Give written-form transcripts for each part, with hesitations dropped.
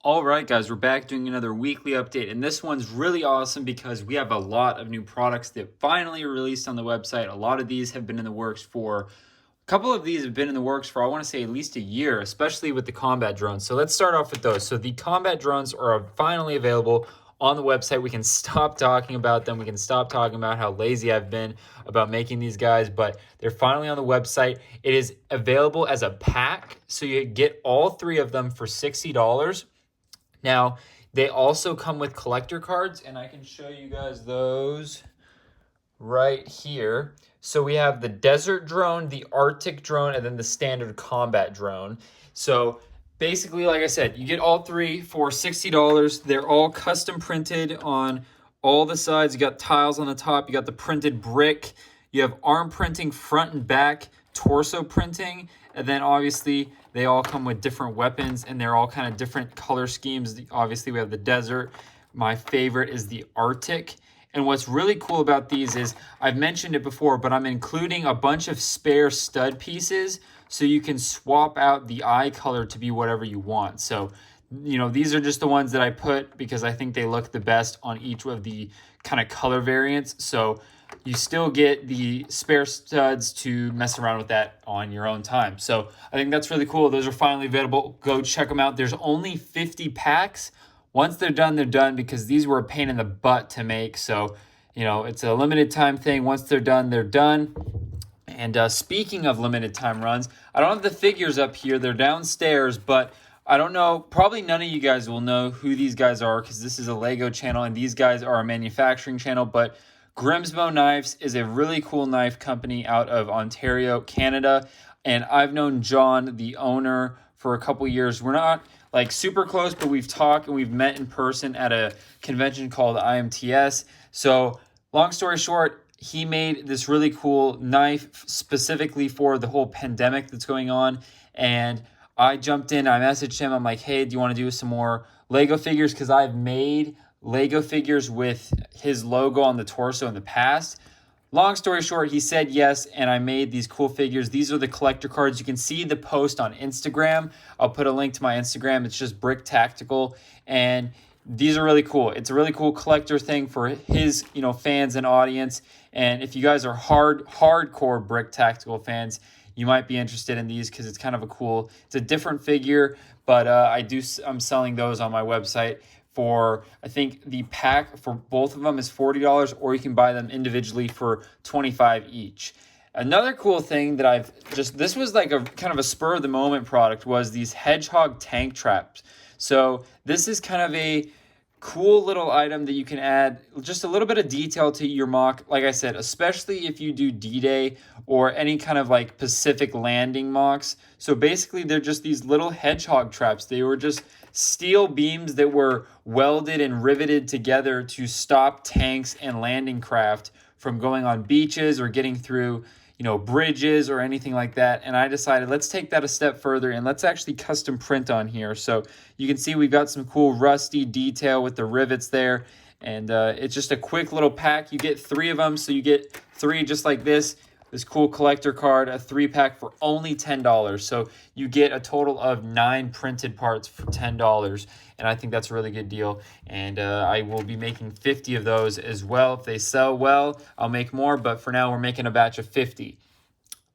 All right, guys, we're back doing another weekly update, and this one's really awesome because we have a lot of new products that finally released on the website. A lot of these have been in the works for, a couple of these have been in the works for, I want to say, at least a year, especially with the combat drones. So let's start off with those. So the combat drones are finally available on the website. We can stop talking about them. We can stop talking about how lazy I've been about making these guys, but they're finally on the website. It is available as a pack, so you get all three of them for $60. Now, they also come with collector cards, and I can show you guys those right here. So we have the desert drone, the Arctic drone, and then the standard combat drone. So basically, like I said, you get all three for $60. They're all custom printed on all the sides. You got tiles on the top. You got the printed brick. You have arm printing front and back, torso printing, and then obviously they all come with different weapons and they're all kind of different color schemes. Obviously we have the desert. My favorite is the Arctic. And what's really cool about these is, I've mentioned it before, but I'm including a bunch of spare stud pieces so you can swap out the eye color to be whatever you want. So, you know, these are just the ones that I put because I think they look the best on each of the kind of color variants. So you still get the spare studs to mess around with that on your own time. So I think that's really cool. Those are finally available. Go check them out. There's only 50 packs. Once they're done because these were a pain in the butt to make. So, you know, it's a limited time thing. Once they're done, they're done. And speaking of limited time runs, I don't have the figures up here. They're downstairs, but I don't know. Probably none of you guys will know who these guys are because this is a Lego channel and these guys are a manufacturing channel. But Grimsmo Knives is a really cool knife company out of Ontario, Canada. And I've known John, the owner, for a couple years. We're not like super close, but we've talked and we've met in person at a convention called IMTS. So long story short, he made this really cool knife specifically for the whole pandemic that's going on. And I jumped in, I messaged him. I'm like, hey, do you want to do some more Lego figures? Because I've made Lego figures with his logo on the torso in the past. Long story short, he said yes, and I made these cool figures. These are the collector cards. You can see the post on Instagram. I'll put a link to my Instagram. It's just BrickTactical, and these are really cool. It's a really cool collector thing for his, fans and audience. And if you guys are hardcore BrickTactical fans, you might be interested in these because it's kind of it's a different figure, but I'm selling those on my website for, I think the pack for both of them is $40, or you can buy them individually for $25 each. Another cool thing that this was like a kind of a spur of the moment product, was these Hedgehog tank traps. So this is kind of a cool little item that you can add just a little bit of detail to your mock. Like I said, especially if you do D-Day or any kind of like Pacific landing mocks. So basically they're just these little hedgehog traps. They were just steel beams that were welded and riveted together to stop tanks and landing craft from going on beaches or getting through bridges or anything like that. And I decided, let's take that a step further and let's actually custom print on here. So you can see we've got some cool rusty detail with the rivets there. And it's just a quick little pack. You get 3 of them. So you get 3 just like this cool collector card, a 3-pack for only $10. So you get a total of 9 printed parts for $10. And I think that's a really good deal. And I will be making 50 of those as well. If they sell well, I'll make more. But for now, we're making a batch of 50.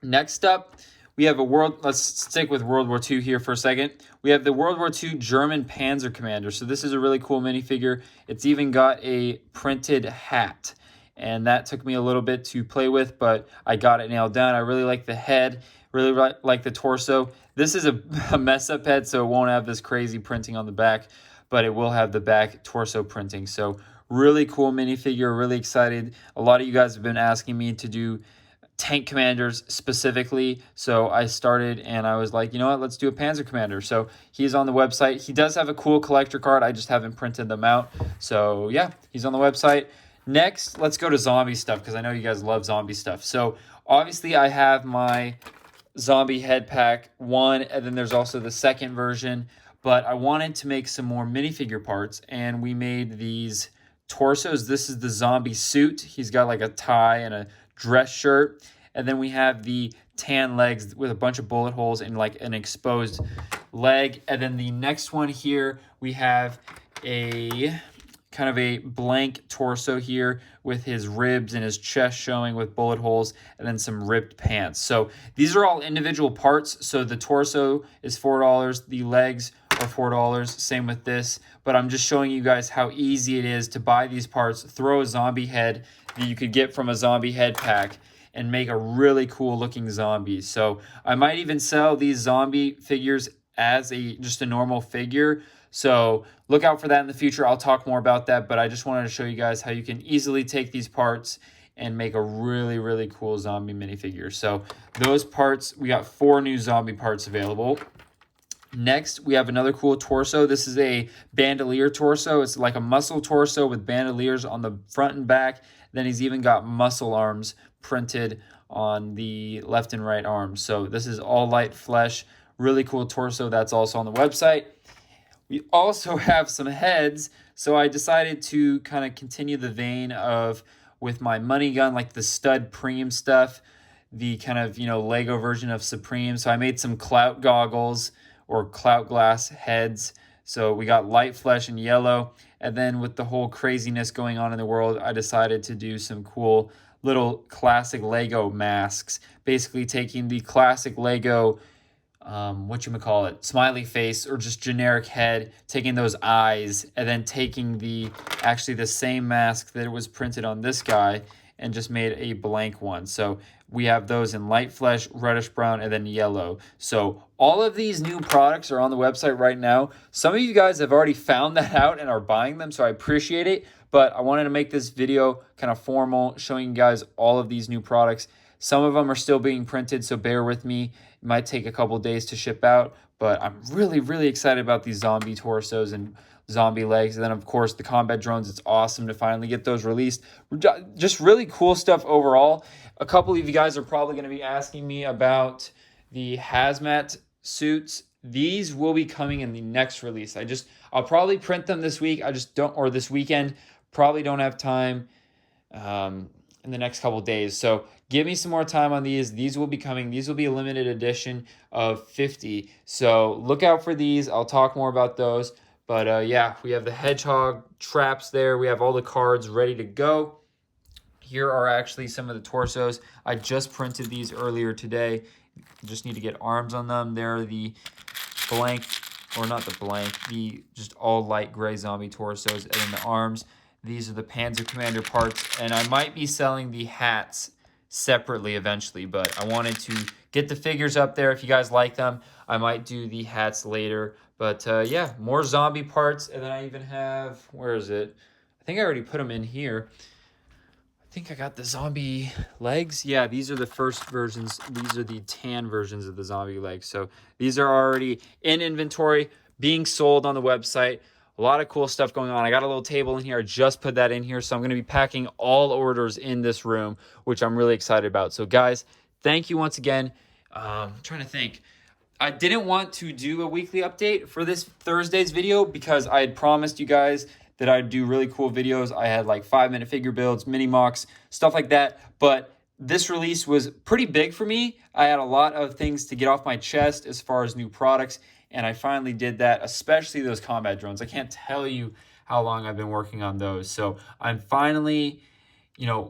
Next up, we have let's stick with World War II here for a second. We have the World War II German Panzer Commander. So this is a really cool minifigure. It's even got a printed hat. And that took me a little bit to play with, but I got it nailed down. I really like the head, really like the torso. This is a mess-up head, so it won't have this crazy printing on the back, but it will have the back torso printing. So really cool minifigure, really excited. A lot of you guys have been asking me to do tank commanders specifically, so I started and I was like, you know what, let's do a Panzer Commander. So he's on the website. He does have a cool collector card. I just haven't printed them out. So yeah, he's on the website. Next, let's go to zombie stuff because I know you guys love zombie stuff. So obviously I have my zombie head pack 1, and then there's also the second version, but I wanted to make some more minifigure parts, and we made these torsos. This is the zombie suit. He's got like a tie and a dress shirt, and then we have the tan legs with a bunch of bullet holes and like an exposed leg. And then the next one here, we have a kind of a blank torso here with his ribs and his chest showing with bullet holes, and then some ripped pants. So these are all individual parts. So the torso is $4, the legs are $4, same with this. But I'm just showing you guys how easy it is to buy these parts, throw a zombie head that you could get from a zombie head pack, and make a really cool looking zombie. So I might even sell these zombie figures as just a normal figure. So look out for that in the future. I'll talk more about that, but I just wanted to show you guys how you can easily take these parts and make a really, really cool zombie minifigure. So those parts, we got 4 new zombie parts available. Next, we have another cool torso. This is a bandolier torso. It's like a muscle torso with bandoliers on the front and back. Then he's even got muscle arms printed on the left and right arms. So this is all light flesh. Really cool torso. That's also on the website. We also have some heads. So I decided to kind of continue the vein of with my money gun, like the stud Preem stuff, the kind of, Lego version of Supreme. So I made some clout goggles or clout glass heads. So we got light flesh and yellow. And then with the whole craziness going on in the world, I decided to do some cool little classic Lego masks. Basically taking the classic Lego, smiley face or just generic head, taking those eyes, and then taking actually the same mask that was printed on this guy and just made a blank one. So we have those in light flesh, reddish brown, and then yellow. So all of these new products are on the website right now. Some of you guys have already found that out and are buying them, so I appreciate it. But I wanted to make this video kind of formal, showing you guys all of these new products. Some of them are still being printed, so bear with me. It might take a couple days to ship out, but I'm really, really excited about these zombie torsos and zombie legs. And then, of course, the combat drones. It's awesome to finally get those released. Just really cool stuff overall. A couple of you guys are probably going to be asking me about the hazmat suits. These will be coming in the next release. I'll probably print them this week. Or this weekend. Probably don't have time in the next couple days. So give me some more time on these. These will be coming. These will be a limited edition of 50. So look out for these. I'll talk more about those. But yeah, we have the Hedgehog traps there. We have all the cards ready to go. Here are actually some of the torsos. I just printed these earlier today. Just need to get arms on them. They're the blank, or not the blank, the just all light gray zombie torsos. And then the arms. These are the Panzer Commander parts. And I might be selling the hats separately eventually, but I wanted to get the figures up there. If you guys like them, I might do the hats later. But yeah, more zombie parts. And then I even have, where is it? I think I already put them in here. I think I got the zombie legs. Yeah, these are the first versions. These are the tan versions of the zombie legs. So these are already in inventory, being sold on the website. A lot of cool stuff going on. I got a little table in here. I just put that in here. So I'm going to be packing all orders in this room, which I'm really excited about. So guys, thank you once again. I'm trying to think. I didn't want to do a weekly update for this Thursday's video because I had promised you guys that I'd do really cool videos. I had like 5-minute figure builds, mini mocks, stuff like that. But this release was pretty big for me. I had a lot of things to get off my chest as far as new products. And I finally did that, especially those combat drones. I can't tell you how long I've been working on those. So I'm finally,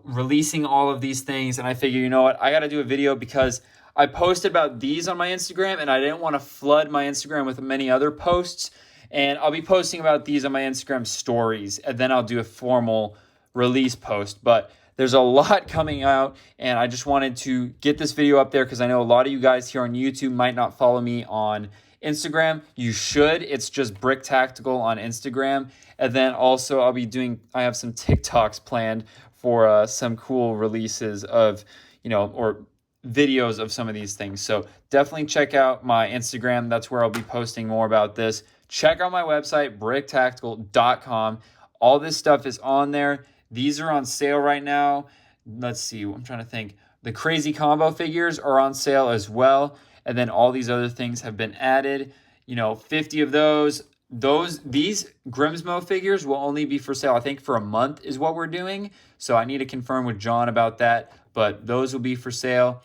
releasing all of these things. And I figure, you know what? I got to do a video because I posted about these on my Instagram and I didn't want to flood my Instagram with many other posts. And I'll be posting about these on my Instagram stories. And then I'll do a formal release post. But there's a lot coming out. And I just wanted to get this video up there because I know a lot of you guys here on YouTube might not follow me on Instagram. You should. It's just BrickTactical on Instagram. And then also I have some TikToks planned for some cool releases of, or videos of some of these things. So definitely check out my Instagram. That's where I'll be posting more about this. Check out my website, BrickTactical.com. All this stuff is on there. These are on sale right now. Let's see. I'm trying to think. The crazy combo figures are on sale as well. And then all these other things have been added. 50 of those. These Grimsmo figures will only be for sale, I think, for a month is what we're doing. So I need to confirm with John about that. But those will be for sale.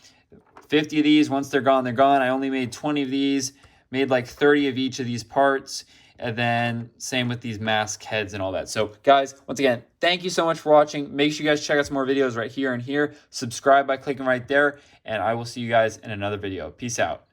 50 of these, once they're gone, they're gone. I only made 20 of these. Made like 30 of each of these parts. And then same with these mask heads and all that. So guys, once again, thank you so much for watching. Make sure you guys check out some more videos right here and here. Subscribe by clicking right there. And I will see you guys in another video. Peace out.